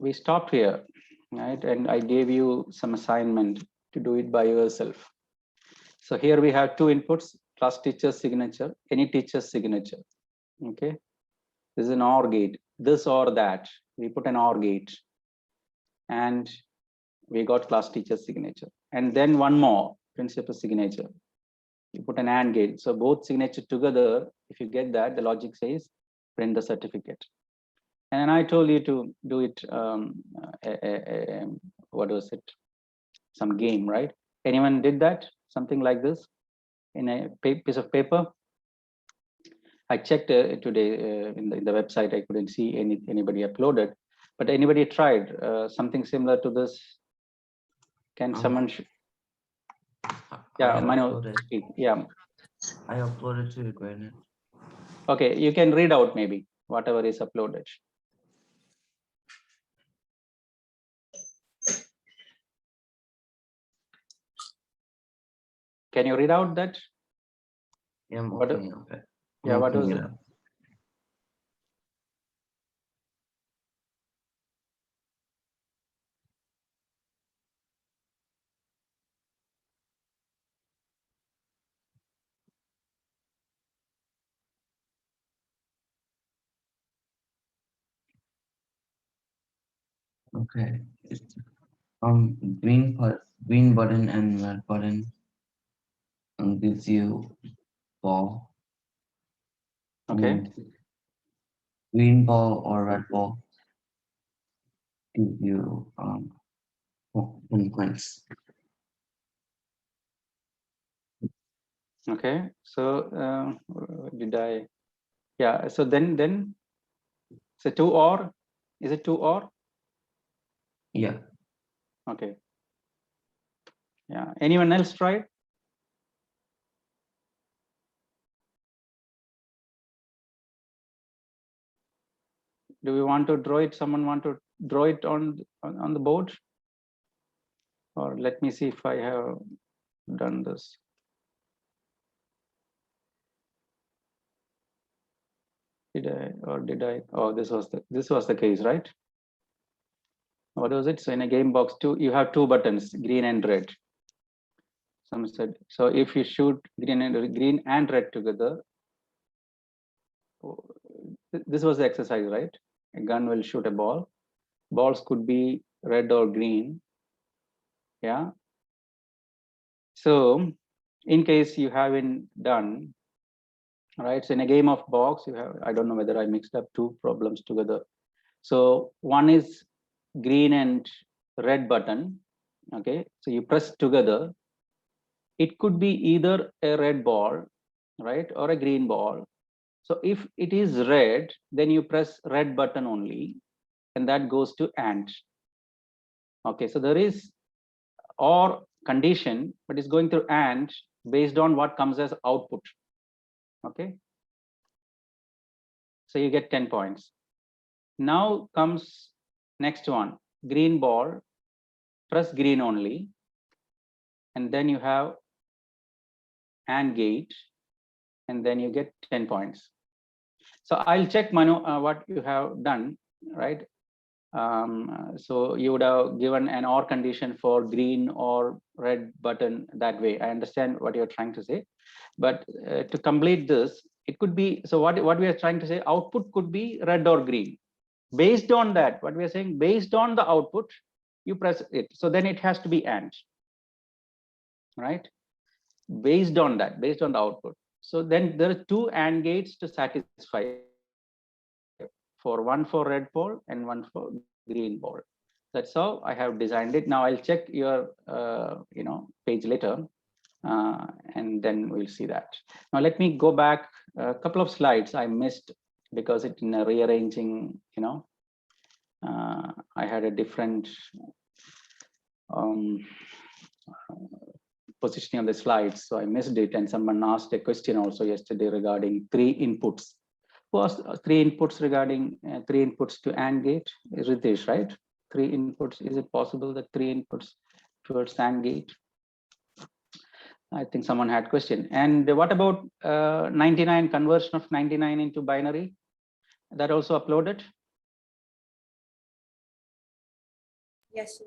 we stopped here, right? And I gave you some assignment to do it by yourself. So here we have two inputs, class teacher's signature, any teacher's signature. Okay, this is an OR gate, this or that. We put an OR gate, and we got class teacher's signature. And then one more, principal signature. You put an AND gate. So both signatures together, if you get that, the logic says print the certificate. And I told you to do it, what was it? Some game, right? Anyone did that? Something like this in a piece of paper? I checked today in the website. I couldn't see anybody uploaded, but anybody tried something similar to this? Can someone? Yeah, Manu, speak. Yeah. I uploaded to GrainEd. Okay, you can read out maybe whatever is uploaded. Can you read out that? Yeah, I'm opening it. Yeah, what was it? Okay, it's green button and red button gives you ball. Okay. And green ball or red ball gives you 10 points. Okay, so did I? Yeah, so then so 2 OR, is it 2 OR? Yeah. Okay. Yeah, anyone else tried? Do we want to draw it? Someone want to draw it on the board? Or let me see if I have done this. Did I? Oh, this was the case, right? What was it? So in a game box, you have two buttons, green and red. Some said, so if you shoot green and red together, this was the exercise, right? A gun will shoot a ball. Balls could be red or green. Yeah. So in case you haven't done, right? So in a game of box, you have, I don't know whether I mixed up two problems together. So one is green and red button. Okay. So you press together. It could be either a red ball, right? Or a green ball. So if it is red, then you press red button only, and that goes to AND. Okay, so there is OR condition, but it's going through AND based on what comes as output. Okay, so you get 10 points. Now comes next one, green ball, press green only, and then you have AND gate, and then you get 10 points. So I'll check, Manu, what you have done, right? So you would have given an OR condition for green or red button that way. I understand what you're trying to say, but to complete this, it could be, so what we are trying to say, output could be red or green. Based on that, what we are saying, based on the output, you press it. So then it has to be AND, right? Based on that, based on the output. So then there are two AND gates to satisfy, one for red ball and one for green ball. That's how I have designed it. Now I'll check your page later, and then we'll see that. Now let me go back a couple of slides I missed because it in rearranging, I had a different positioning of the slides, so I missed it. And someone asked a question also yesterday regarding 3 inputs. Who asked 3 inputs regarding 3 inputs to AND gate? Ritesh, right? 3 inputs. Is it possible that 3 inputs towards AND gate? I think someone had question. And what about 99, conversion of 99 into binary? That also uploaded? Yes, sir.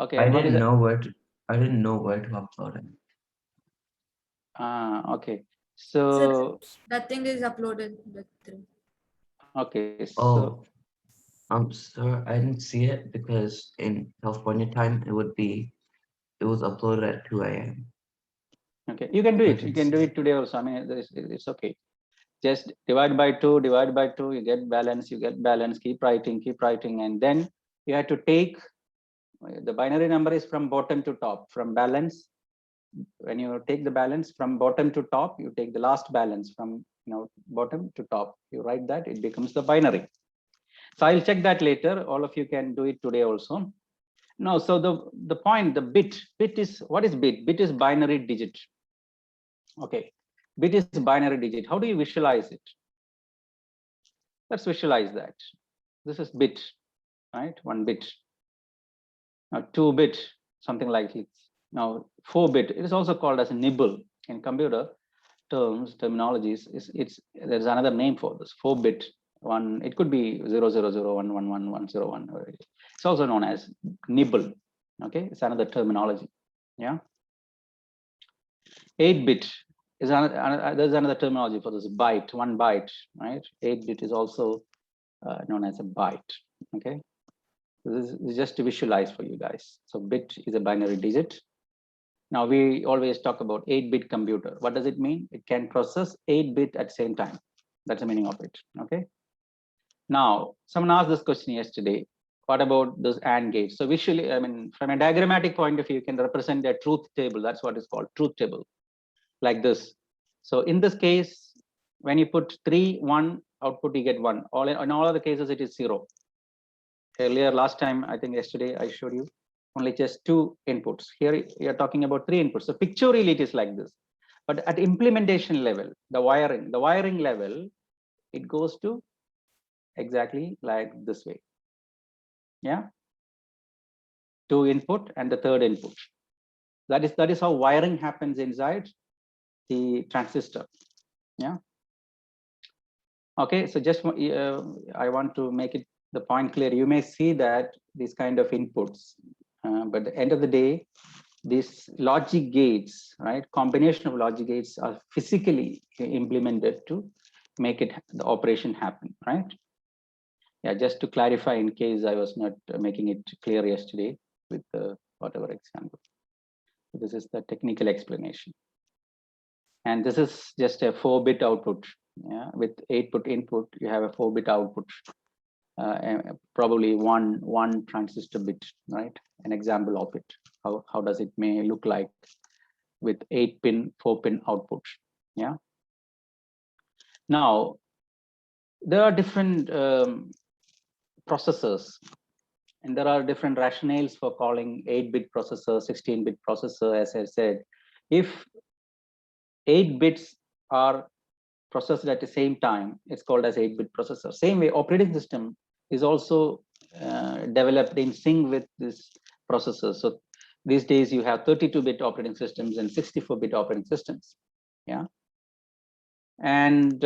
Okay, I and what is didn't it? know where to. I didn't know where to upload it. Okay. Sir, So that thing is uploaded. That thing. okay, so Oh, sir, I didn't see it because in California time it was uploaded at 2 a.m. okay, you can do I it. You didn't can see do it. it today also. I mean, it's okay. Just divide by 2, divide by 2, you get balance, keep writing, and then you have to take the binary number is from bottom to top, from balance. When you take the balance from bottom to top, you take the last balance from bottom to top. You write that, it becomes the binary. So I'll check that later. All of you can do it today also. No, so the point, the bit is, what is bit? Bit is binary digit. Okay, bit is binary digit. How do you visualize it? Let's visualize that. This is bit, right? 1 bit. Now 2 bit, something like this. Now 4 bit, it is also called as nibble in computer terminologies. There's another name for this. 4 bit one, it could be 000111101. It's also known as nibble. Okay, it's another terminology. Yeah. 8 bit is there's another terminology for this, byte, 1 byte, right? 8 bit is also known as a byte. Okay, this is just to visualize for you guys. So bit is a binary digit. Now we always talk about 8-bit computer. What does it mean? It can process 8-bit at the same time. That's the meaning of it. Okay. Now someone asked this question yesterday. What about those AND gates? So visually, I mean, from a diagrammatic point of view, you can represent a truth table. That's what is called truth table, like this. So in this case, when you put 3, 1, output you get 1. In all other cases, it is 0. Earlier, last time, I think yesterday, I showed you only just 2 inputs. Here, you're talking about 3 inputs. So pictorially, it is like this. But at implementation level, the wiring level, it goes to exactly like this way. Yeah. 2 input and the 3rd input. That is how wiring happens inside the transistor. Yeah. Okay. So just I want to make it the point clear. You may see that these kind of inputs, but at the end of the day, these logic gates, right? Combination of logic gates are physically implemented to make it the operation happen, right? Yeah, just to clarify in case I was not making it clear yesterday with whatever example. So this is the technical explanation. And this is just a 4-bit output. Yeah, with 8-bit input, you have a 4-bit output. Probably one transistor bit, right? An example of it. How does it may look like with 8-pin, 4-pin output? Yeah. Now there are different processors, and there are different rationales for calling 8-bit processor, 16-bit processor. As I said, if 8 bits are processed at the same time, it's called as 8-bit processor. Same way, operating system is also developed in sync with this processor. So these days you have 32-bit operating systems and 64-bit operating systems. Yeah. And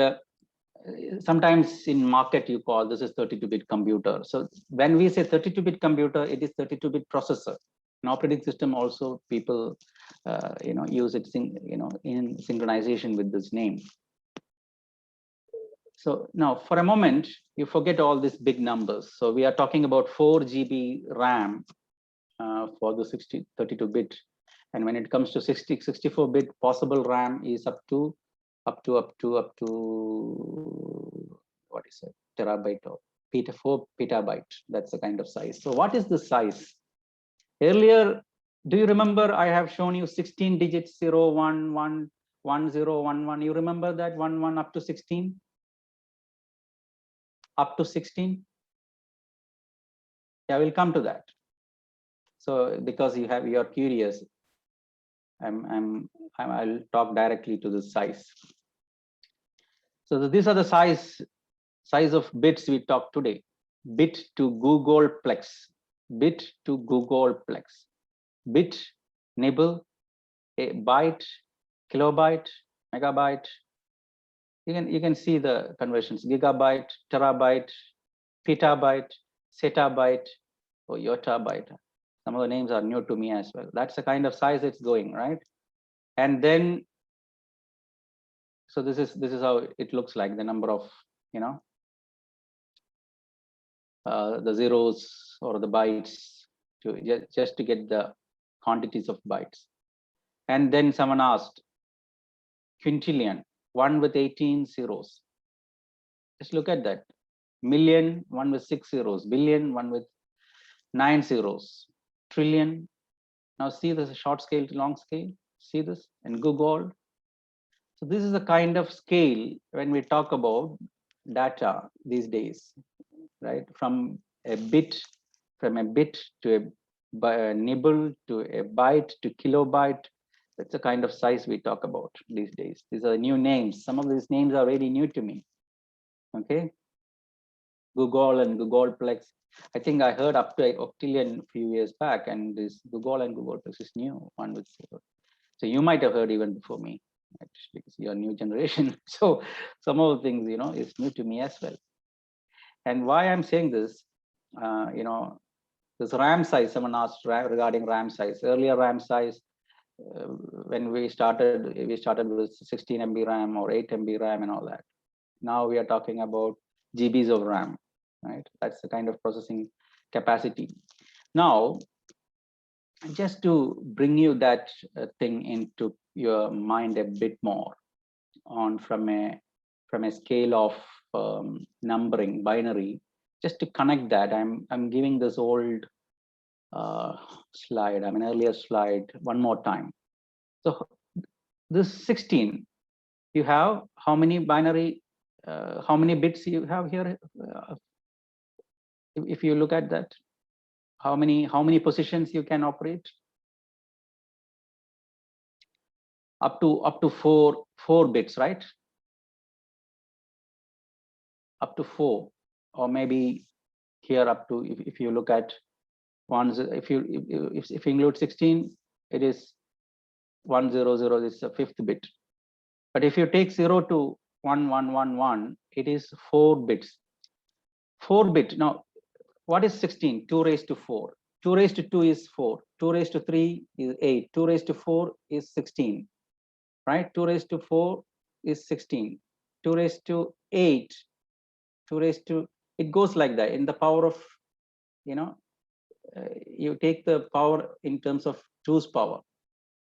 sometimes in market you call this is 32-bit computer. So when we say 32-bit computer, it is 32-bit processor. An operating system also people use it in synchronization with this name. So now for a moment, you forget all these big numbers. So we are talking about 4 GB RAM for the 32-bit. And when it comes to 64-bit, possible RAM is up to what is it, terabyte or 4 petabyte. That's the kind of size. So what is the size? Earlier, do you remember I have shown you 16 digits, 0, 1, 1, 1, 0, 1, 1. You remember that 1, 1 up to 16? Up to 16? Yeah, we'll come to that. So because you're curious, I'll talk directly to the size. So these are the size of bits we talked today. Bit to Googleplex, bit to Googleplex, bit, nibble, a byte, kilobyte, megabyte. You can see the conversions: gigabyte, terabyte, petabyte, zettabyte, or yottabyte. Some of the names are new to me as well. That's the kind of size it's going, right? And then, so this is how it looks like, the number of, you know, the zeros or the bytes to just to get the quantities of bytes. And then someone asked, quintillion, 1 with 18 zeros. Just look at that. Million, 1 with 6 zeros. Billion, 1 with 9 zeros. Trillion. Now see this short scale to long scale. See this? And Google. So this is the kind of scale when we talk about data these days, right? From a bit to a nibble to a byte to kilobyte. That's the kind of size we talk about these days. These are new names. Some of these names are really new to me. Okay. Google and Googleplex. I think I heard up to an octillion a few years back, and this Google and Googleplex is new, 1 with 0. So you might have heard even before me, actually, because you're a new generation. So some of the things, you know, is new to me as well. And why I'm saying this, you know, this RAM size, someone asked regarding RAM size. Earlier RAM size, when we started with 16 MB RAM or 8 MB RAM and all that. Now we are talking about GBs of RAM, right? That's the kind of processing capacity. Now, just to bring you that thing into your mind a bit more, on from a scale of numbering binary, just to connect that, I'm giving this old slide, I mean earlier slide one more time. So this 16, you have how many binary, how many bits you have here? If you look at that, how many positions you can operate? Up to four bits, right? Up to 4, or maybe here up to, if you look at ones, if you include 16, it is 100, this is a 5th bit. But if you take 0 to 1111, it is 4 bits. 4 bit. Now, what is 16? 2 raised to 4. 2 raised to 2 is 4. 2 raised to 3 is 8. 2 raised to 4 is 16. Right? 2 raised to 4 is 16. 2 raised to 8. 2 raised to, it goes like that in the power of, you know, you take the power in terms of 2's power.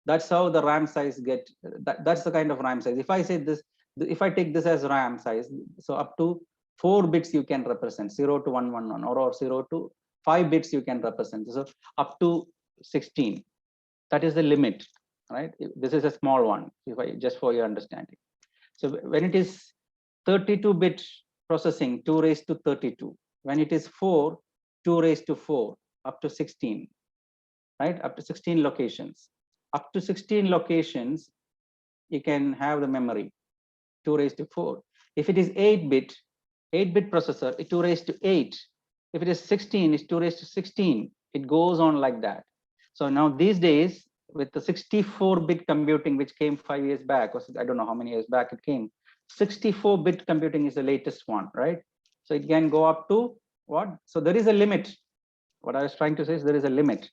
That's how the RAM size get, that's the kind of RAM size. If I say this, if I take this as RAM size, so up to 4 bits you can represent, 0 to 111, or 0 to 5 bits you can represent. So up to 16, that is the limit, right? This is a small one, if I just for your understanding. So when it is 32-bit processing, 2 raised to 32. When it is 4, 2 raised to 4, up to 16, right? Up to 16 locations. Up to 16 locations, you can have the memory, 2 raised to 4. If it is 8-bit processor, 2 raised to 8. If it is 16, it's 2 raised to 16. It goes on like that. So now these days, with the 64-bit computing, which came 5 years back, or I don't know how many years back it came, 64-bit computing is the latest one, right? So it can go up to what? So there is a limit. What I was trying to say is there is a limit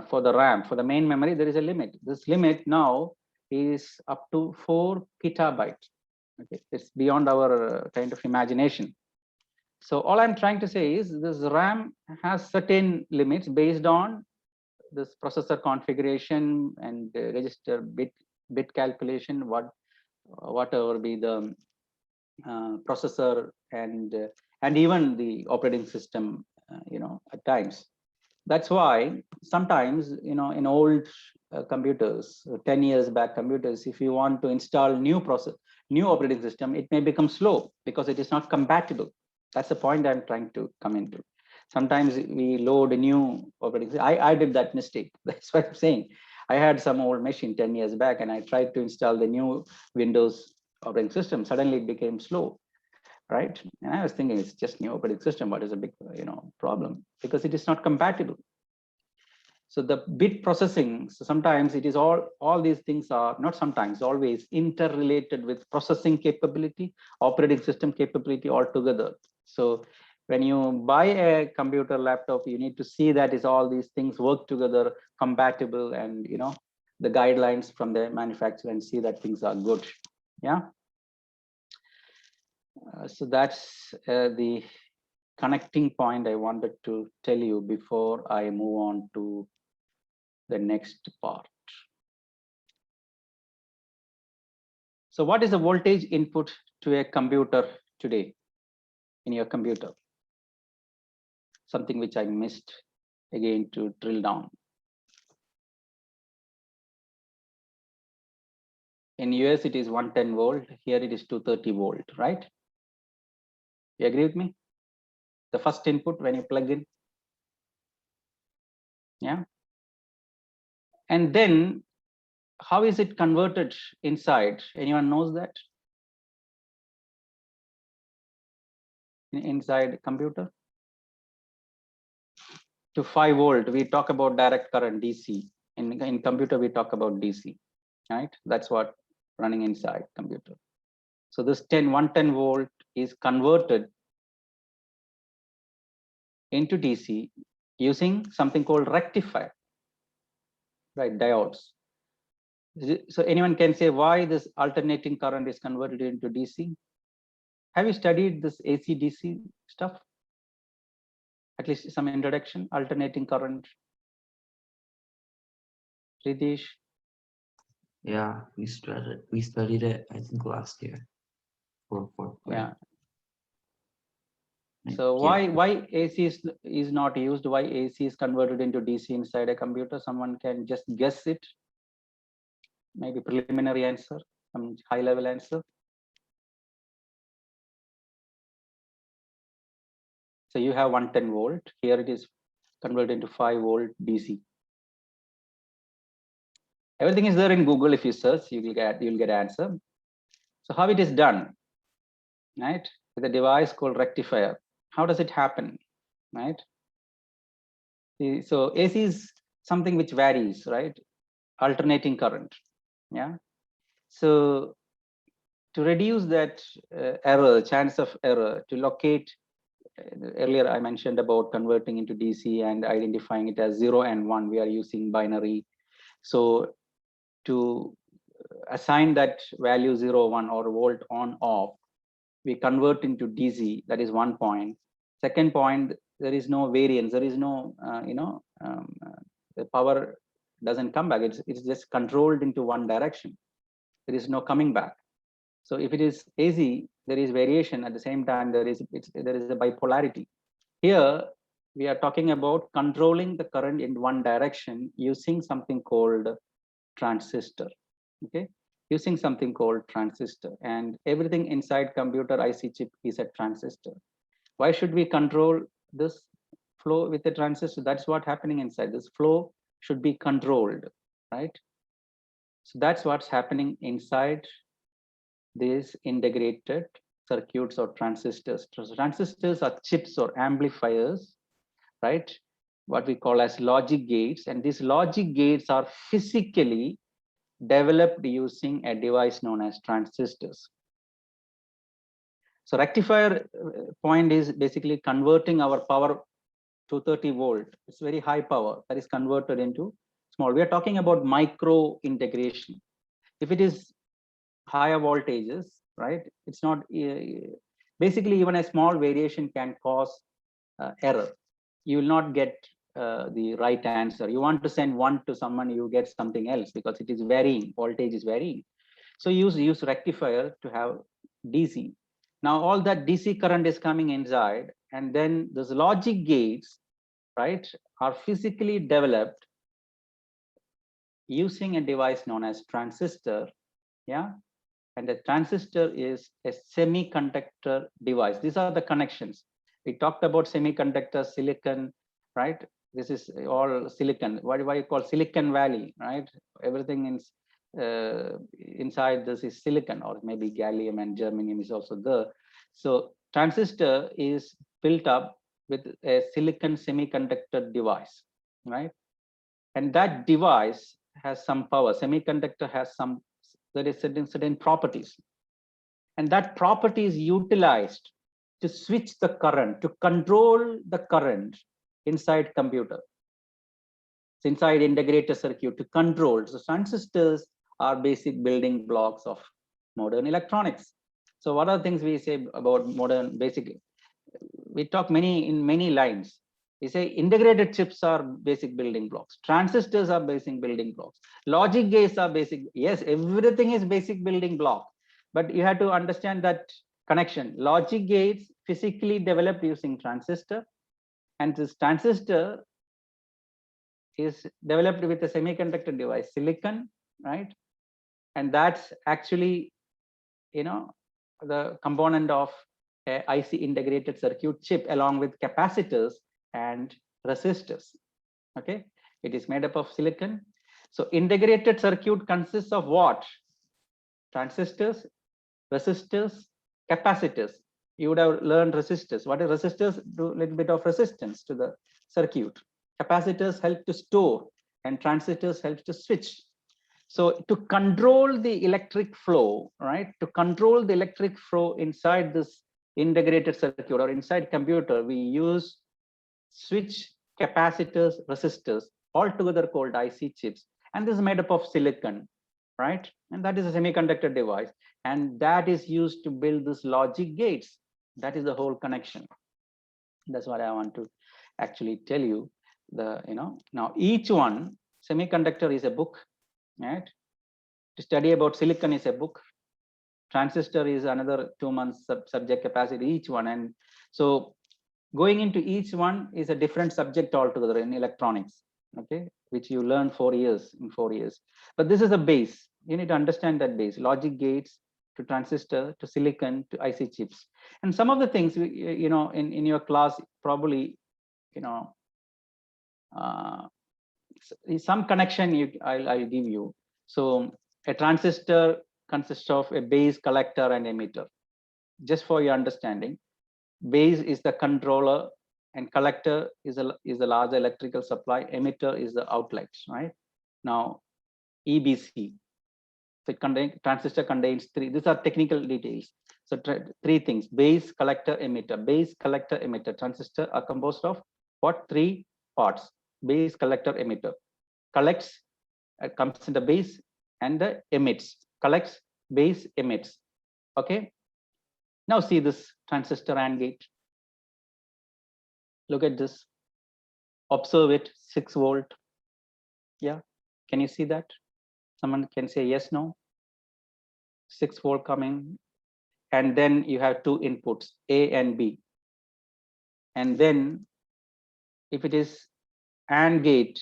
for the RAM, for the main memory, there is a limit. This limit now is up to 4 petabytes. Okay, it's beyond our kind of imagination. So all I'm trying to say is this RAM has certain limits based on this processor configuration and register bit calculation, whatever be the processor and even the operating system, you know, at times. That's why sometimes, you know, in old computers, 10 years back computers, if you want to install new operating system, it may become slow because it is not compatible. That's the point I'm trying to come into. Sometimes we load a new operating system. I did that mistake. That's what I'm saying. I had some old machine 10 years back and I tried to install the new Windows operating system. Suddenly it became slow, right? And I was thinking it's just new operating system. What is a big, you know, problem? Because it is not compatible. So the bit processing, so sometimes it is all these things are not sometimes, always interrelated with processing capability, operating system capability altogether. So when you buy a computer laptop, you need to see that is all these things work together, compatible, and the guidelines from the manufacturer, and see that things are good. Yeah. So that's the connecting point I wanted to tell you before I move on to the next part. So what is the voltage input to a computer today in your computer? Something which I missed again to drill down. In US, it is 110 volt. Here it is 230 volt, right? You agree with me? The first input when you plug in. Yeah. And then how is it converted inside? Anyone knows that? Inside computer? To 5 volt, we talk about direct current, DC. In computer, we talk about DC, right? That's what running inside computer. So this 110 volt is converted into DC using something called rectifier, right? Diodes. So anyone can say why this alternating current is converted into DC? Have you studied this AC DC stuff? At least some introduction, alternating current. Ritesh? Yeah, we studied it, I think, last year. Or fourth grade. Yeah. Like, So yeah. why AC is not used? Why AC is converted into DC inside a computer? Someone can just guess it. Maybe preliminary answer, some high level answer. So you have 110 volt. Here it is converted into 5 volt DC. Everything is there in Google. If you search, you'll get answer. So how it is done, right? With a device called rectifier. How does it happen, right? So AC is something which varies, right? Alternating current. Yeah. So to reduce that error, chance of error, to locate, earlier I mentioned about converting into DC and identifying it as 0 and 1, we are using binary. So to assign that value 0, 1 or volt on off, we convert into DC. That is one point. Second point, there is no variance. There is no, the power doesn't come back. It's just controlled into one direction. There is no coming back. So if it is AC, there is variation. At the same time, there is a bipolarity. Here, we are talking about controlling the current in one direction using something called transistor. Okay, using something called transistor, and everything inside computer IC chip is a transistor. Why should we control this flow with a transistor? That's what happening inside. This flow should be controlled, right? So that's what's happening inside these integrated circuits or transistors. Transistors are chips or amplifiers, right? What we call as logic gates, and these logic gates are physically developed using a device known as transistors. So rectifier point is basically converting our power to 30 volt. It's very high power that is converted into small. We are talking about micro integration. If it is higher voltages, right? It's not basically even a small variation can cause error. You will not get the right answer. You want to send 1 to someone, you get something else because it is varying, voltage is varying. So use rectifier to have DC. Now all that DC current is coming inside, and then those logic gates, right, are physically developed using a device known as transistor. Yeah. And the transistor is a semiconductor device. These are the connections. We talked about semiconductor, silicon, right? This is all silicon. Why you call Silicon Valley, right? Everything inside this is silicon, or maybe gallium and germanium is also there. So transistor is built up with a silicon semiconductor device, right? And that device has some power. Semiconductor has some, there is certain properties, and that property is utilized to switch the current, to control the current inside computer, inside integrated circuit to control. So transistors are basic building blocks of modern electronics. So what are the things we say about modern basic? We talk in many lines. We say integrated chips are basic building blocks. Transistors are basic building blocks. Logic gates are basic. Yes, everything is basic building block, but you have to understand that connection. Logic gates physically developed using transistor, and this transistor is developed with a semiconductor device, silicon, right? And that's actually, the component of a IC integrated circuit chip along with capacitors and resistors. Okay, it is made up of silicon. So integrated circuit consists of what? Transistors, resistors, capacitors. You would have learned resistors. What is resistors? Do a little bit of resistance to the circuit. Capacitors help to store and transistors help to switch. So to control the electric flow, right? To control the electric flow inside this integrated circuit or inside computer, we use switch, capacitors, resistors, all together called IC chips. And this is made up of silicon, right? And that is a semiconductor device. And that is used to build this logic gates. That is the whole connection. That's what I want to actually tell you. Now each one, semiconductor is a book, right? To study about silicon is a book. Transistor is another 2 months subject capacity, each one. And so going into each one is a different subject altogether in electronics, okay, which you learn 4 years in 4 years. But this is a base. You need to understand that base, logic gates to transistor to silicon to IC chips. And some of the things, in your class, probably, some connection I'll give you. So a transistor consists of a base, collector, and emitter. Just for your understanding, base is the controller, and collector is a large electrical supply. Emitter is the outlets, right? Now, EBC. So transistor contains 3. These are technical details. So 3 things: base, collector, emitter. Base, collector, emitter. Transistor are composed of what? 3 parts: base, collector, emitter. Collects, comes in the base, and the emits. Collects, base, emits. Okay. Now see this transistor AND gate. Look at this. Observe it. 6 volt. Yeah. Can you see that? Someone can say yes, no. 6 volt coming. And then you have 2 inputs, A and B. And then if it is AND gate,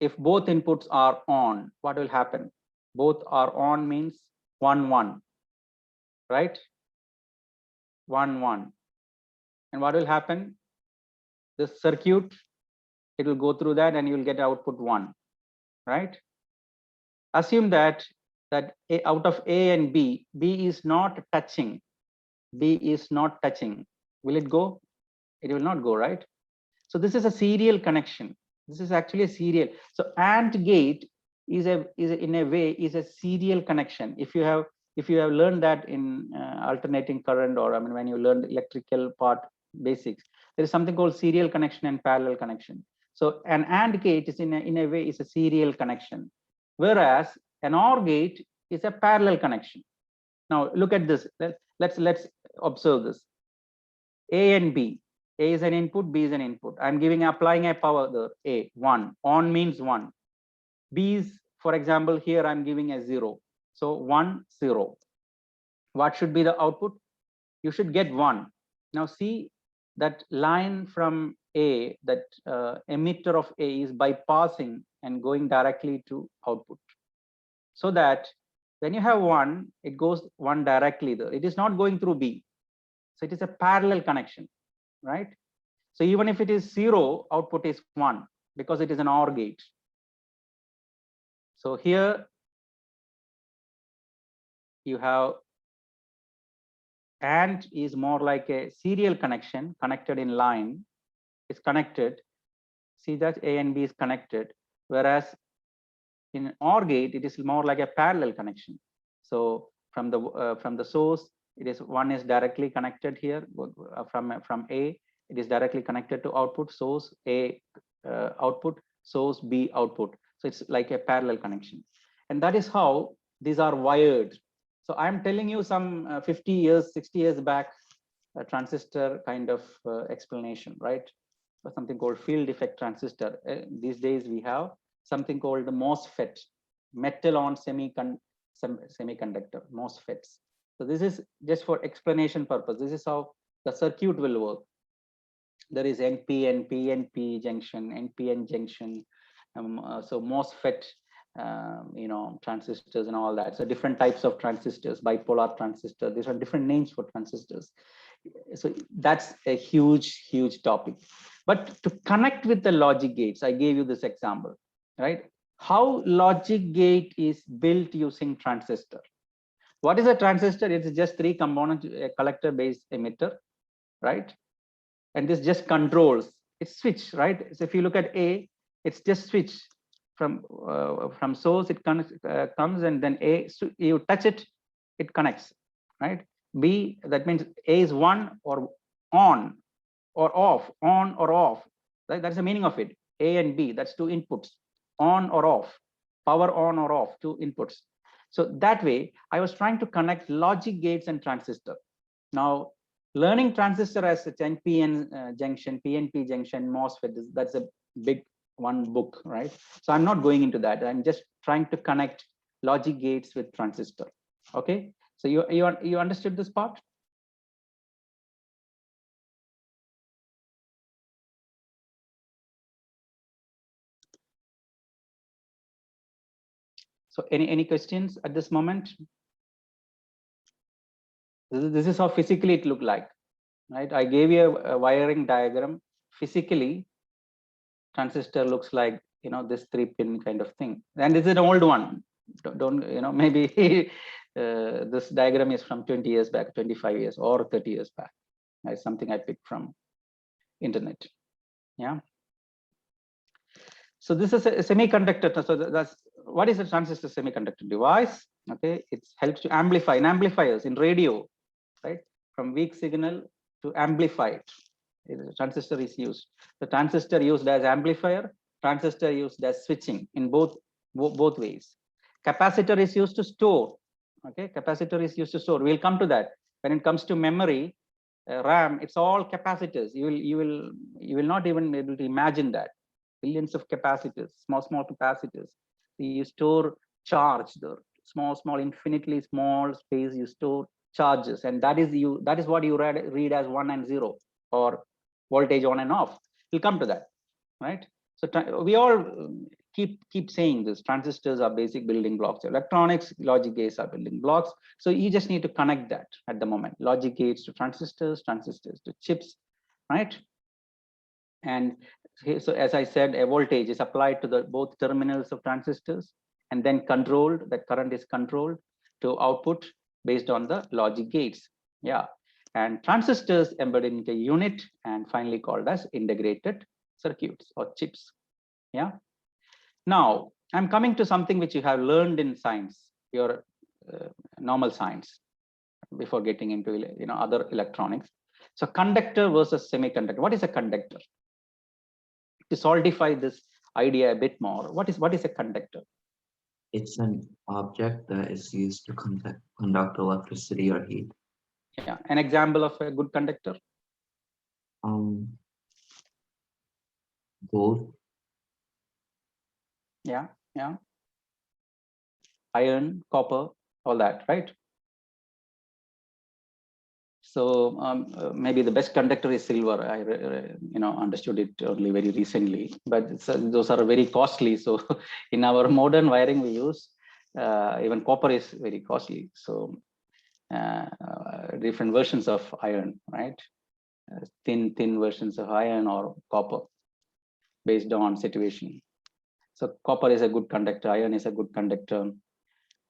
if both inputs are on, what will happen? Both are on means 1, 1, right? 1, 1. And what will happen? The circuit, it will go through that and you will get output 1, right? Assume that out of A and B, B is not touching. B is not touching. Will it go? It will not go, right? So this is a serial connection. This is actually a serial. So AND gate is in a way a serial connection. If you have learned that in alternating current, or when you learned electrical part basics, there is something called serial connection and parallel connection. So an AND gate is in a way is a serial connection, whereas an OR gate is a parallel connection. Now look at this. Let's observe this. A and B. A is an input, B is an input. I'm applying a power there. A, 1. On means 1. B is, for example, here I'm giving a 0. So 1, 0. What should be the output? You should get 1. Now see that line from A, that emitter of A is bypassing and going directly to output. So that when you have 1, it goes 1 directly there. It is not going through B. So it is a parallel connection, right? So even if it is 0, output is 1 because it is an OR gate. So here you have AND is more like a serial connection, connected in line. It's connected. See that A and B is connected, whereas in OR gate it is more like a parallel connection. So from the source, one is directly connected here from A. It is directly connected to output source A output, source B output. So it's like a parallel connection, and that is how these are wired. So I'm telling you some 50 years, 60 years back, a transistor kind of explanation, right? For something called field effect transistor. These days we have something called the MOSFET, metal on semiconductor, MOSFETs. So this is just for explanation purpose. This is how the circuit will work. There is NPN, PNP junction, NPN junction. So MOSFET, transistors and all that. So different types of transistors, bipolar transistor. These are different names for transistors. So that's a huge topic. But to connect with the logic gates, I gave you this example, right? How logic gate is built using transistor. What is a transistor? It's just 3 components, a collector, base, emitter, right? And this just controls, it's switch, right? So if you look at A, it's just switch from source, it comes and then A, so you touch it, it connects, right? B, that means A is on or off, right? That's the meaning of it. A and B, that's 2 inputs, on or off, power on or off, 2 inputs. So that way, I was trying to connect logic gates and transistor. Now, learning transistor as a NPN junction, PNP junction, MOSFET, that's a big one book, right? So I'm not going into that. I'm just trying to connect logic gates with transistor. Okay, so you understood this part? So any questions at this moment? This is how physically it looked like, right? I gave you a wiring diagram. Physically, transistor looks like, this 3-pin kind of thing. And this is an old one. Don't maybe this diagram is from 20 years back, 25 years or 30 years back. It's something I picked from internet. Yeah. So this is a semiconductor. So that's what is a transistor semiconductor device? Okay, it helps to amplify in amplifiers in radio, right? From weak signal to amplify it. Transistor is used. The transistor used as amplifier, transistor used as switching in both ways. Capacitor is used to store. Okay, capacitor is used to store. We'll come to that. When it comes to memory, RAM, it's all capacitors. You will not even be able to imagine that. Billions of capacitors, small capacitors. You store charge, the small, infinitely small space. You store charges, and that is what you read as 1 and 0, or voltage on and off. We'll come to that, right? So we all keep saying this. Transistors are basic building blocks. Electronics, logic gates are building blocks. So you just need to connect that at the moment. Logic gates to transistors, transistors to chips, right? And so as I said, a voltage is applied to both terminals of transistors, and then controlled. That current is controlled to output based on the logic gates. Yeah. And transistors embedded into a unit and finally called as integrated circuits or chips. Yeah. Now I'm coming to something which you have learned in science, your normal science, before getting into other electronics. So conductor versus semiconductor. What is a conductor? To solidify this idea a bit more, what is a conductor? It's an object that is used to conduct electricity or heat. Yeah, an example of a good conductor. Gold. Yeah. Iron, copper, all that, right? So maybe the best conductor is silver. I understood it only very recently, but those are very costly. So in our modern wiring we use, even copper is very costly. So different versions of iron, right? Thin versions of iron or copper based on situation. So copper is a good conductor, iron is a good conductor.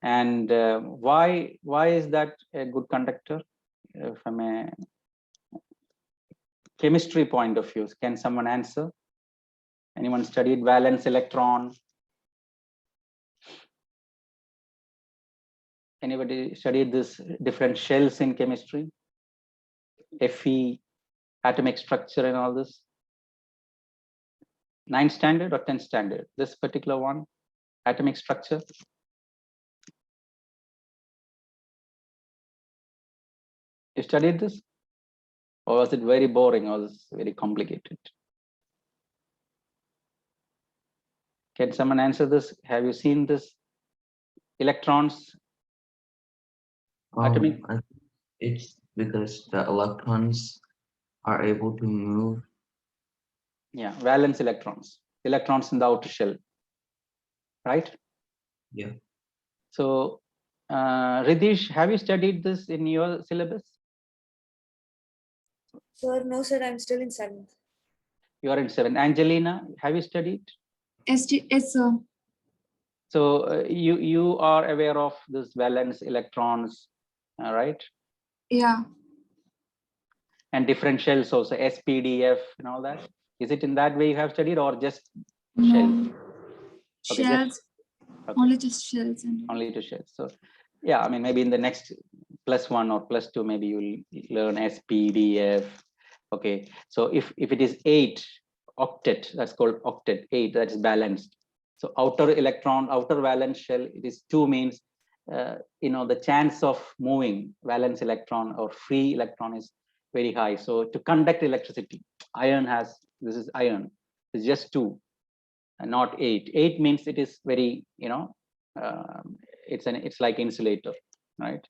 And why is that a good conductor? From a chemistry point of view, can someone answer? Anyone studied valence electron? Anybody studied this different shells in chemistry? Fe, atomic structure and all this? 9th standard or 10th standard? This particular one, atomic structure. You studied this? Or was it very boring or was it very complicated? Can someone answer this? Have you seen this? Electrons, atomic? I think it's because the electrons are able to move. Yeah, valence electrons. Electrons in the outer shell, right? Yeah. So, Ridish, have you studied this in your syllabus? Sir, no, sir, I'm still in 7th. You are in 7th. Angelina, have you studied? Yes, sir. So you are aware of this valence electrons, right? Yeah. And different shells also, SPDF and all that. Is it in that way you have studied or just shell? No. Okay, Shells. okay. Only just shells. And Only to shells. So yeah, I mean, maybe in the next +1 or +2, maybe you'll learn SPDF. Okay, so if it is 8 octet, that's called octet, 8, that's balanced. So outer electron, outer valence shell, it is 2 means, the chance of moving valence electron or free electron is very high. So to conduct electricity, iron has, this is iron, it's just 2 and not 8. 8 means it is very, it's like insulator, right?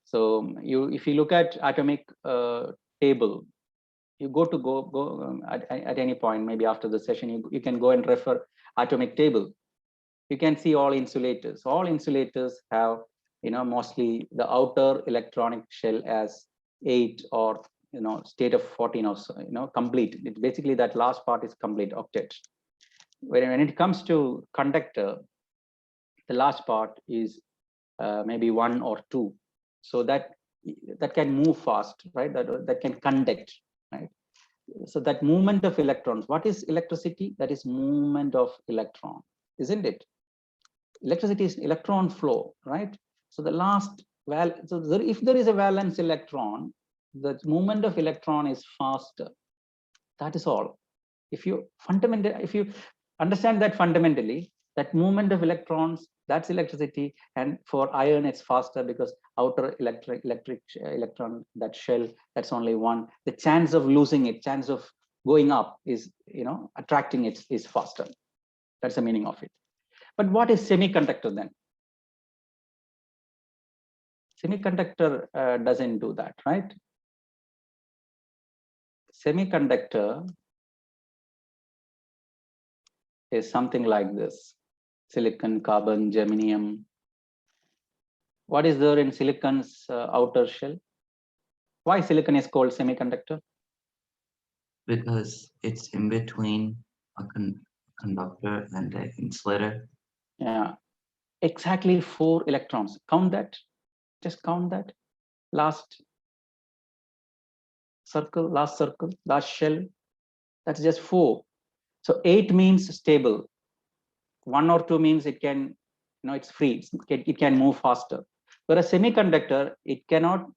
So if you look at atomic table, you go at any point, maybe after the session, you can go and refer atomic table. You can see all insulators. All insulators have, mostly the outer electronic shell as 8 or, state of 14 or so, complete. It basically that last part is complete octet. When it comes to conductor, the last part is maybe 1 or 2. So that can move fast, right? That can conduct, right? So that movement of electrons, what is electricity? That is movement of electron, isn't it? Electricity is electron flow, right? So the last if there is a valence electron, the movement of electron is faster. That is all. If you understand that fundamentally, that movement of electrons, that's electricity, and for iron it's faster because outer electric electron, that shell, that's only 1. The chance of losing it, chance of going up is, attracting it is faster. That's the meaning of it. But what is semiconductor then? Semiconductor doesn't do that, right? Semiconductor is something like this: silicon, carbon, germanium. What is there in silicon's outer shell? Why silicon is called semiconductor? Because it's in between a conductor and an insulator. Yeah, exactly 4 electrons. Count that. Just count that. Last circle, last shell. That's just 4. So 8 means stable. 1 or 2 means it can, it's free. It can move faster. Whereas semiconductor, it cannot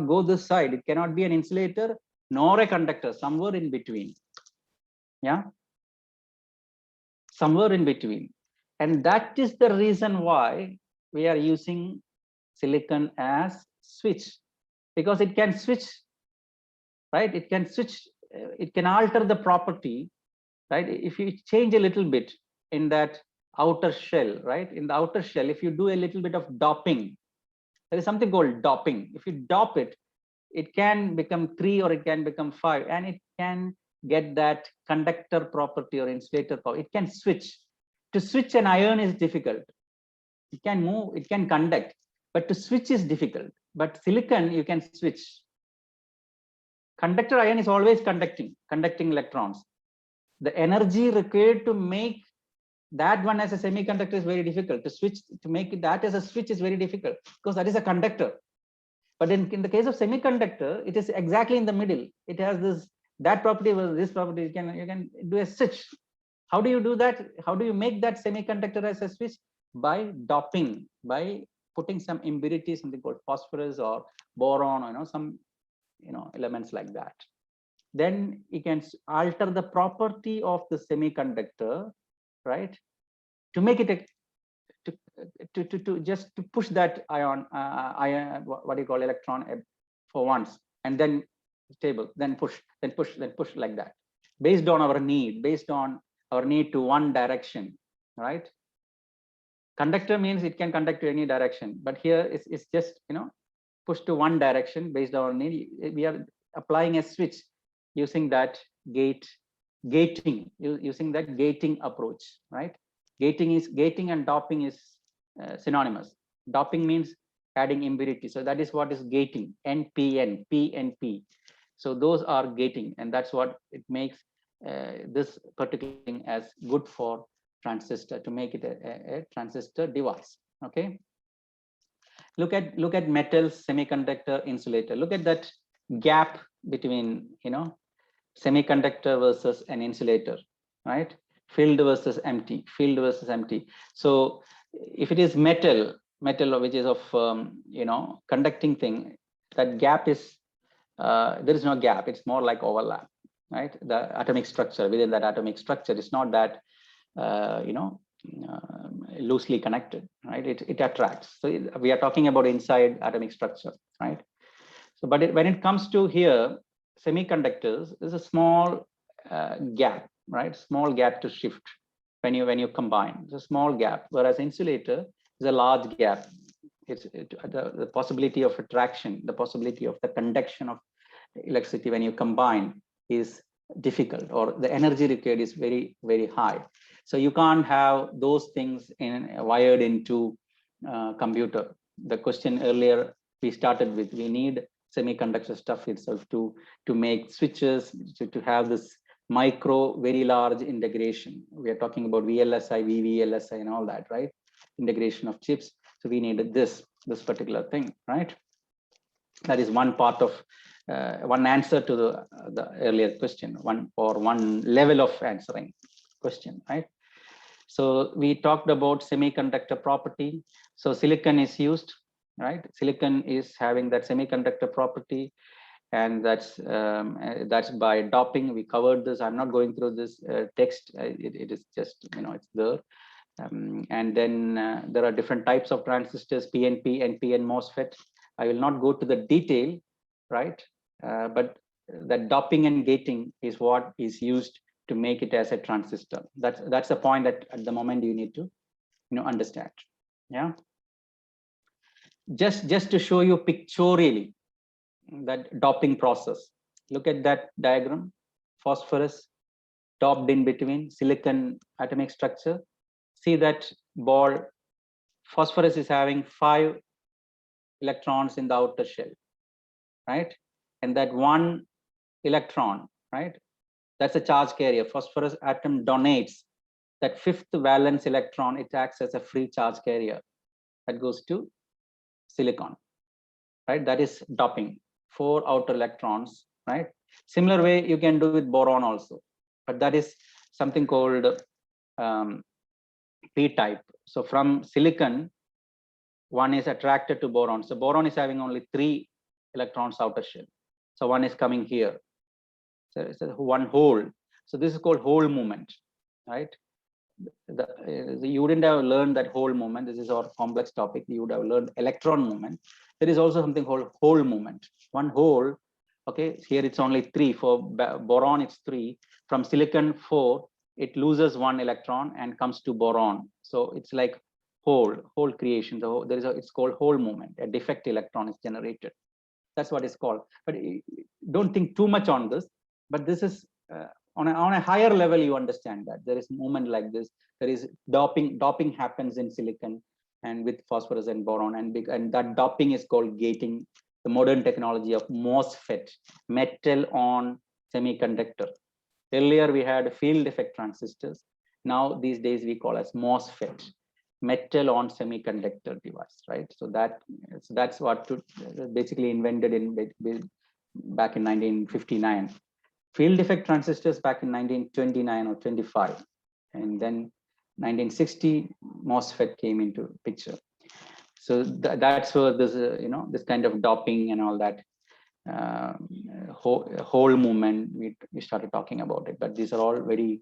go this side. It cannot be an insulator nor a conductor. Somewhere in between. Yeah. Somewhere in between. And that is the reason why we are using silicon as switch, because it can switch, right? It can switch. It can alter the property, right? If you change a little bit in that outer shell, right? In the outer shell, if you do a little bit of doping, there is something called doping. If you dop it, it can become 3 or it can become 5, and it can get that conductor property or insulator power. It can switch. To switch an iron is difficult. It can move, it can conduct, but to switch is difficult. But silicon, you can switch. Conductor ion is always conducting electrons. The energy required to make that one as a semiconductor is very difficult. To switch, to make that as a switch is very difficult because that is a conductor. But in the case of semiconductor, it is exactly in the middle. It has that property with this property. You can do a switch. How do you do that? How do you make that semiconductor as a switch? By doping, by putting some impurity, something called phosphorus or boron, or some elements like that. Then you can alter the property of the semiconductor, right, to make it to just to push that ion, what do you call electron for once, and then stable, then push, like that, based on our need, to one direction, right? Conductor means it can conduct to any direction, but here it's just push to one direction based on our need. We are applying a switch using that gating, using that gating approach, right? Gating and doping is synonymous. Doping means adding impurity, so that is what is gating. NPN, PNP. So those are gating, and that's what it makes this particular thing as good for transistor, to make it a transistor device. Okay. Look at metals, semiconductor, insulator. Look at that gap between semiconductor versus an insulator, right? Filled versus empty, So if it is metal which is of conducting thing, that gap is there is no gap, it's more like overlap, right? The atomic structure, within that atomic structure, is not that loosely connected, right? It attracts. So we are talking about inside atomic structure, right? So but when it comes to here, semiconductors, there's a small gap, right? Small gap to shift when you combine. It's a small gap, whereas insulator is a large gap. It's the possibility of attraction, the possibility of the conduction of electricity when you combine is difficult, or the energy required is very, very high. So you can't have those things wired into computer. The question earlier we started with, we need semiconductor stuff itself to make switches, to have this micro, very large integration. We are talking about VLSI, VVLSI, and all that, right? Integration of chips. So we needed this particular thing, right? That is one part of one answer to the earlier question, one level of answering question, right? So we talked about semiconductor property. So silicon is used, right? Silicon is having that semiconductor property, and that's by doping. We covered this. I'm not going through this text. It is just it's there. And then there are different types of transistors: PNP, NPN, MOSFET. I will not go to the detail, right? But that doping and gating is what is used to make it as a transistor. That's the point that at the moment you need to understand. Yeah. Just to show you pictorially that doping process. Look at that diagram. Phosphorus doped in between, silicon atomic structure. See that ball. Phosphorus is having 5 electrons in the outer shell, right? And that one electron, right? That's a charge carrier. Phosphorus atom donates that 5th valence electron. It acts as a free charge carrier that goes to silicon, right? That is doping. 4 outer electrons, right? Similar way you can do with boron also, but that is something called p-type. So from silicon, one is attracted to boron. So boron is having only 3 electrons outer shell. So one is coming here. So it's one hole. So this is called hole movement, right? You wouldn't have learned that hole movement. This is our complex topic. You would have learned electron movement. There is also something called hole movement. One hole, okay, here it's only 3. For boron, it's 3. From silicon, 4. It loses 1 electron and comes to boron. So it's like hole creation. It's called hole movement. A defect electron is generated. That's what it's called. But don't think too much on this. But this is on a higher level, you understand that there is movement like this. There is doping. Doping happens in silicon and with phosphorus and boron, and that doping is called gating. The modern technology of MOSFET, metal on semiconductor. Earlier we had field effect transistors. Now these days we call as MOSFET, metal on semiconductor device, right? So that's what basically invented back in 1959. Field effect transistors back in 1929 or 25, and then 1960 MOSFET came into picture. So that's where this, this kind of doping and all that whole movement, we started talking about it. But these are all very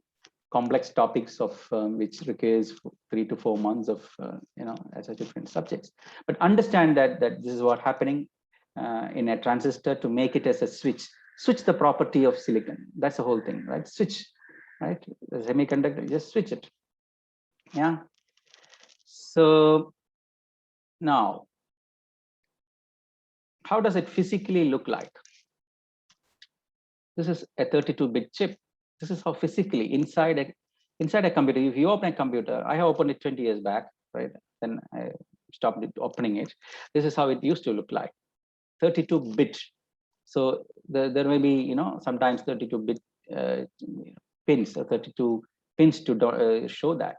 complex topics of which requires 3 to 4 months of, as a different subjects. But understand that this is what happening in a transistor to make it as a switch the property of silicon. That's the whole thing, right? Switch, right? The semiconductor, just switch it. Yeah. So now, how does it physically look like? This is a 32-bit chip. This is how physically inside a computer. If you open a computer, I have opened it 20 years back, right? Then I stopped opening it. This is how it used to look like, 32-bit. So there may be, sometimes 32-bit pins or 32 pins to show that.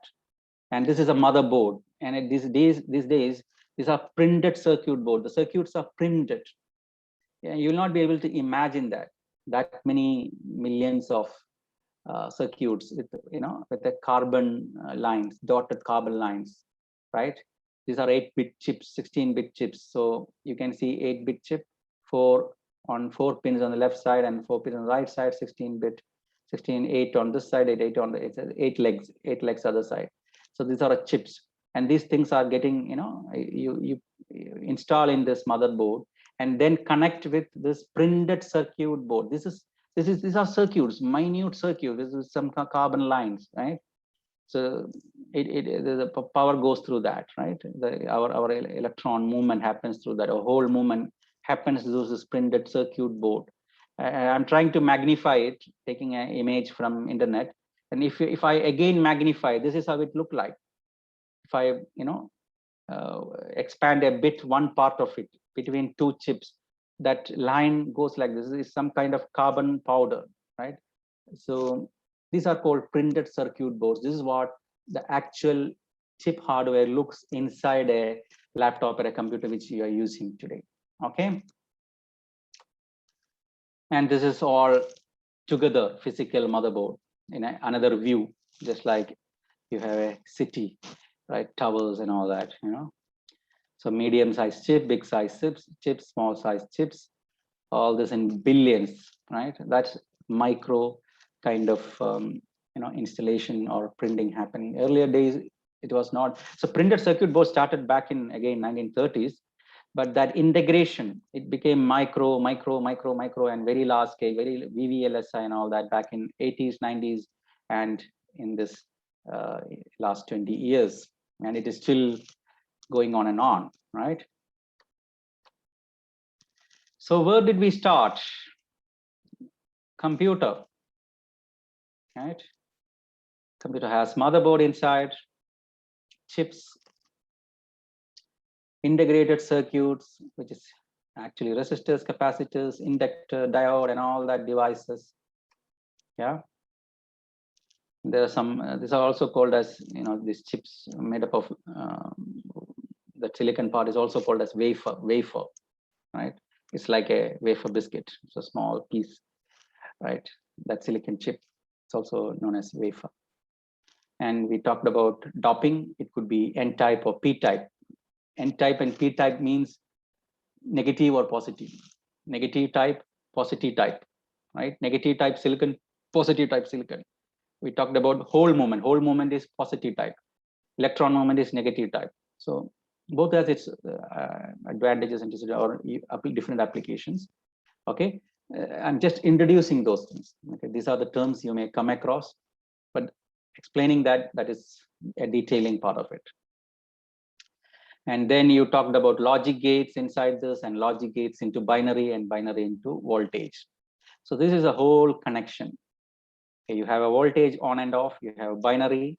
And this is a motherboard. And these days, these are printed circuit board. The circuits are printed. Yeah, you will not be able to imagine that many millions of circuits with, with the carbon lines, dotted carbon lines, right? These are 8-bit chips, 16-bit chips. So you can see 8-bit chip, 4 pins on the left side and 4 pins on the right side, 16-bit, 16, 8 on this side, 8 on the 8 legs other side. So these are chips, and these things are getting, you install in this motherboard and then connect with this printed circuit board. These are circuits, minute circuit. This is some carbon lines, right? So the power goes through that, right? Our electron movement happens through that. A whole movement happens through this printed circuit board. I'm trying to magnify it, taking an image from internet. And if I again magnify, this is how it look like. If I expand a bit, one part of it between 2 chips, that line goes like this. This is some kind of carbon powder, right? So these are called printed circuit boards. This is what the actual chip hardware looks inside a laptop or a computer which you are using today. Okay. And this is all together physical motherboard in another view, just like you have a city, right? Towers and all that, So medium-sized chip, big-sized chips, small-sized chips, all this in billions, right? That's micro kind of installation or printing happening. Earlier days, it was not. So printed circuit board started back in, again, 1930s, but that integration, it became micro, and very large scale, very VVLSI and all that back in 80s, 90s, and in this last 20 years. And it is still going on and on, right? So where did we start? Computer, right? Computer has motherboard inside, chips, integrated circuits, which is actually resistors, capacitors, inductor, diode, and all that devices. Yeah. There are some, these are also called as, these chips made up of, the silicon part is also called as wafer, right? It's like a wafer biscuit. It's a small piece, right? That silicon chip. It's also known as wafer. And we talked about doping. It could be N-type or P-type. N-type and P-type means negative or positive. Negative type, positive type, right? Negative type silicon, positive type silicon. We talked about hole movement. Hole movement is positive type. Electron movement is negative type. So both has its advantages and disadvantages or different applications. Okay, I'm just introducing those things. Okay, these are the terms you may come across, but explaining that is a detailing part of it. And then you talked about logic gates inside this, and logic gates into binary, and binary into voltage. So this is a whole connection. Okay, you have a voltage on and off, you have binary,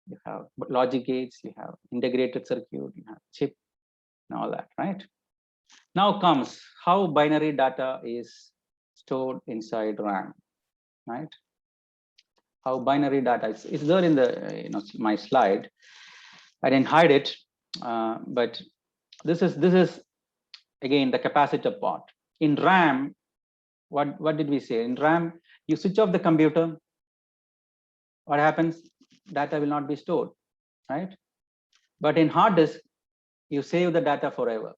you have logic gates, you have integrated circuit, you have chip, and all that, right? Now comes how binary data is stored inside RAM, right? How binary data is there in the my slide. I didn't hide it, but this is again the capacitor part. In RAM, what did we say? In RAM, you switch off the computer. What happens? Data will not be stored, right? But in hard disk, you save the data forever.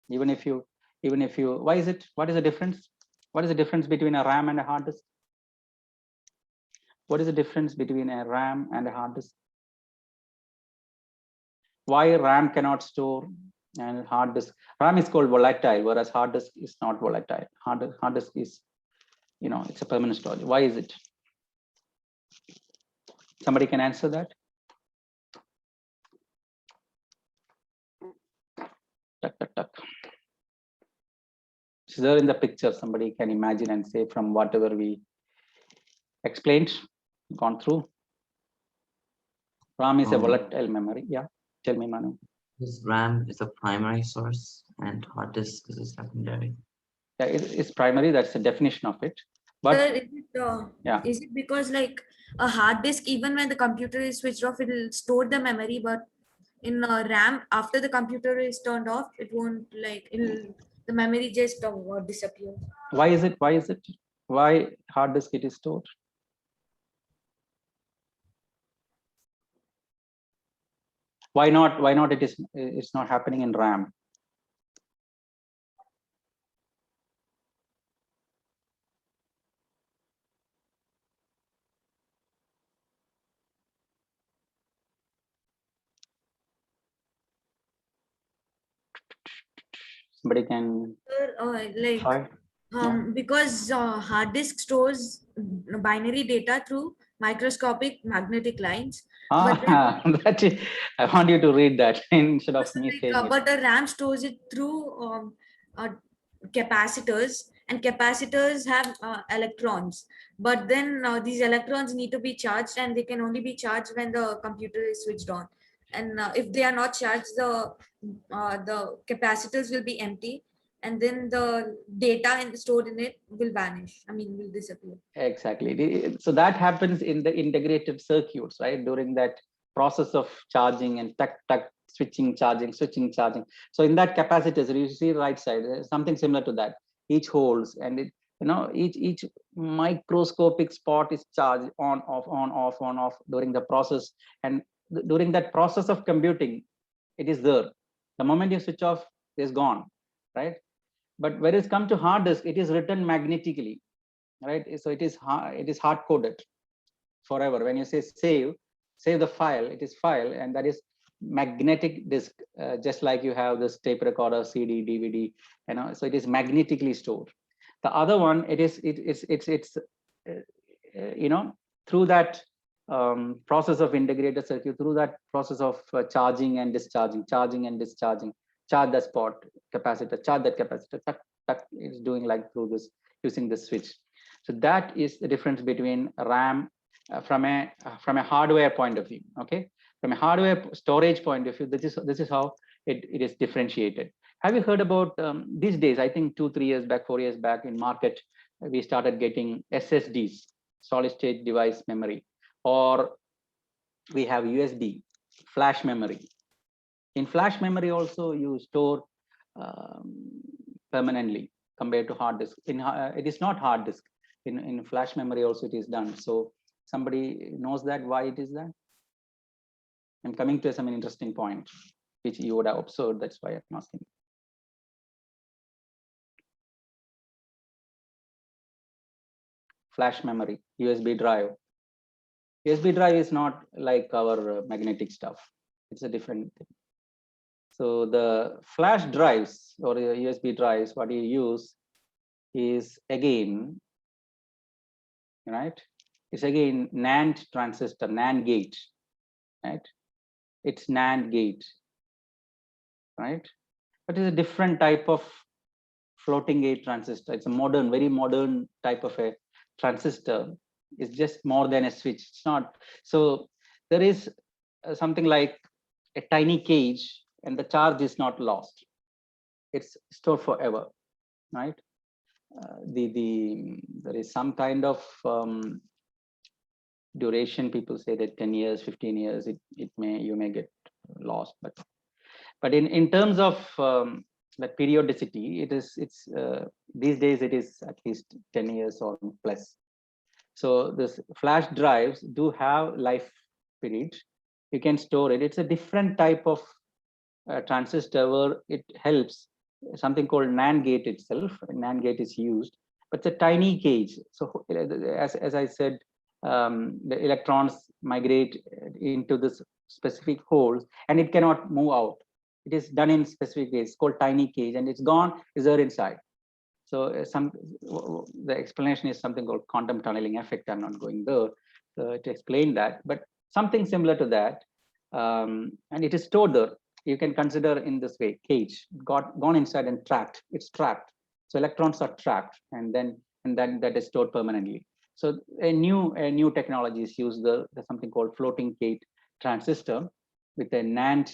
Even if you, why is it? What is the difference? What is the difference between a RAM and a hard disk? What is the difference between a RAM and a hard disk? Why RAM cannot store and hard disk? RAM is called volatile, whereas hard disk is not volatile. Hard disk is, it's a permanent storage. Why is it? Somebody can answer that? Tuck, tuck, tuck. Is there in the picture? Somebody can imagine and say from whatever we explained, gone through. RAM is a volatile memory. Yeah, tell me, Manu. This RAM is a primary source and hard disk is a secondary. Yeah, it's primary. That's the definition of it. But Sir, is it because like a hard disk, even when the computer is switched off, it will store the memory, but in RAM, after the computer is turned off, it won't the memory just disappear. why is it? Why hard disk it is stored? Why not? It's not happening in RAM? Somebody can try. Because hard disk stores binary data through microscopic magnetic lines. But I want you to read that instead of me saying it. But a RAM stores it through capacitors, and capacitors have electrons. But then these electrons need to be charged, and they can only be charged when the computer is switched on. And if they are not charged, the capacitors will be empty, and then the data stored in it will vanish. I mean, will disappear. Exactly. So that happens in the integrated circuits, right? During that process of charging and switching, charging. So in that capacitors, you see the right side, something similar to that. Each holds, and it, each microscopic spot is charged on, off during the process. And during that process of computing, it is there. The moment you switch off, it is gone, right? But when it comes to hard disk, it is written magnetically, right? So it is hard coded forever. When you say save the file, it is file, and that is magnetic disk, just like you have this tape recorder, CD, DVD, so it is magnetically stored. The other one, it's through that process of integrated circuit, through that process of charging and discharging, charge the spot capacitor, charge that capacitor, it's doing like through this, using this switch. So that is the difference between RAM from a hardware point of view. Okay, from a hardware storage point of view, this is how it is differentiated. Have you heard about these days? I think 2-3 years back, 4 years back, in market we started getting SSDs, solid state device memory, or we have USB flash memory. In flash memory also you store permanently compared to hard disk. It is not hard disk. In flash memory also it is done. So somebody knows that, why it is that? I'm coming to some interesting point which you would have observed. That's why I'm asking. Flash memory, USB drive. USB drive is not like our magnetic stuff. It's a different thing. So the flash drives or USB drives, what you use is again, right? It's again NAND transistor, NAND gate, right? It's NAND gate, right? But it's a different type of floating gate transistor. It's a modern, very modern type of a transistor. It's just more than a switch. It's not. So there is something like a tiny cage, and the charge is not lost. It's stored forever, right? There is some kind of duration. People say that 10 years, 15 years, you may get lost, but in terms of the periodicity, it's these days it is at least 10 years or plus. So this flash drives do have life period. You can store it. It's a different type of transistor where it helps something called NAND gate itself. NAND gate is used, but it's a tiny cage. So as I said, the electrons migrate into this specific holes and it cannot move out. It is done in specific ways. It's called tiny cage, and it's gone, is there inside. So the explanation is something called quantum tunneling effect. I'm not going there to explain that, but something similar to that. And it is stored there. You can consider in this way: cage gone inside and trapped. It's trapped. So electrons are trapped, and then that is stored permanently. So a new technology is used. There's something called floating gate transistor with a NAND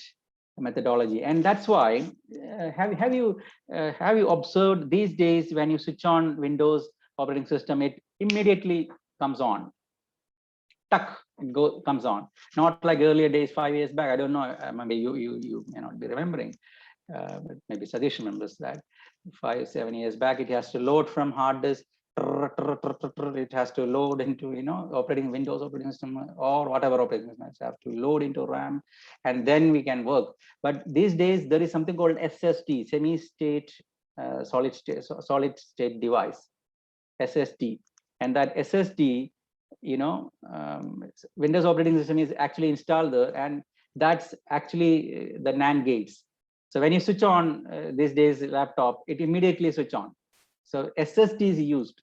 methodology, and that's why have you observed these days when you switch on Windows operating system, it immediately comes on. Tuck, it comes on. Not like earlier days, 5 years back. I don't know. Maybe you may not be remembering. But maybe Sadish remembers that 5, 7 years back, it has to load from hard disk. It has to load into Windows operating system or whatever operating system. It have to load into RAM, and then we can work. But these days there is something called SSD, semi-state solid state device, SSD, and that SSD, Windows operating system is actually installed there, and that's actually the NAND gates. So when you switch on these days laptop, it immediately switch on. So SSD is used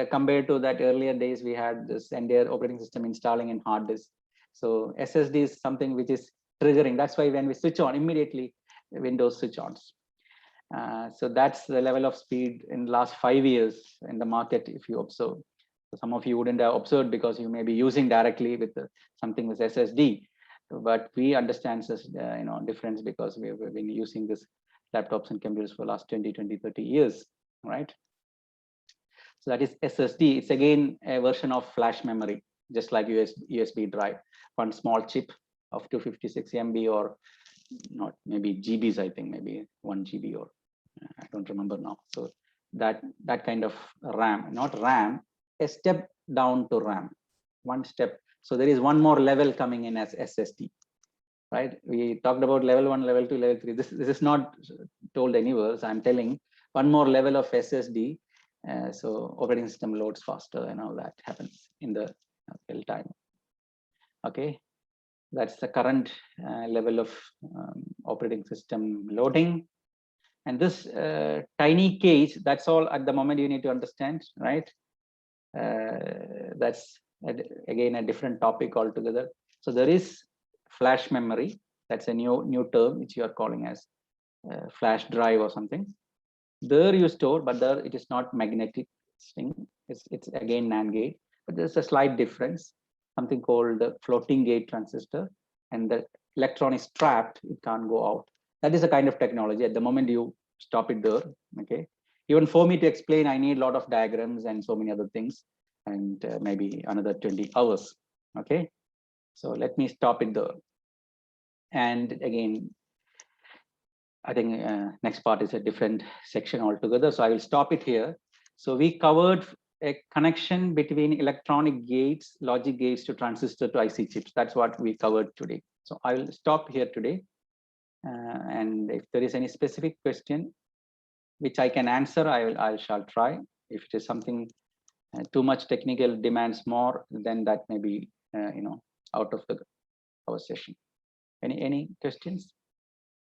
compared to that earlier days we had this entire operating system installing in hard disk. So SSD is something which is triggering. That's why when we switch on, immediately Windows switch on. So that's the level of speed in the last 5 years in the market, if you observe. So some of you wouldn't have observed because you may be using directly with something with SSD, but we understand this difference because we've been using this laptops and computers for the last 20, 30 years, right? So that is SSD. It's again a version of flash memory, just like USB drive, one small chip of 256 MB or not, maybe GBs, I think maybe 1 GB or I don't remember now. So that kind of RAM, not RAM, a step down to RAM, one step. So there is one more level coming in as SSD, right? We talked about level 1, level 2, level 3. This is not told anywhere. So I'm telling one more level of SSD. So operating system loads faster and all that happens in the real time. Okay, that's the current level of operating system loading. And this tiny cage, that's all at the moment you need to understand, right? That's again a different topic altogether. So there is flash memory. That's a new term which you are calling as flash drive or something. There you store, but there it is not magnetic thing. It's again NAND gate, but there's a slight difference. Something called the floating gate transistor, and the electron is trapped; it can't go out. That is a kind of technology. At the moment you stop it there, okay. Even for me to explain, I need a lot of diagrams and so many other things, and maybe another 20 hours. Okay, so let me stop it there. And again, I think next part is a different section altogether. So I will stop it here. So we covered a connection between electronic gates, logic gates to transistor to IC chips. That's what we covered today. So I will stop here today. And if there is any specific question which I can answer, I shall try. If it is something too much technical, demands more, then that may be out of our session. Any questions?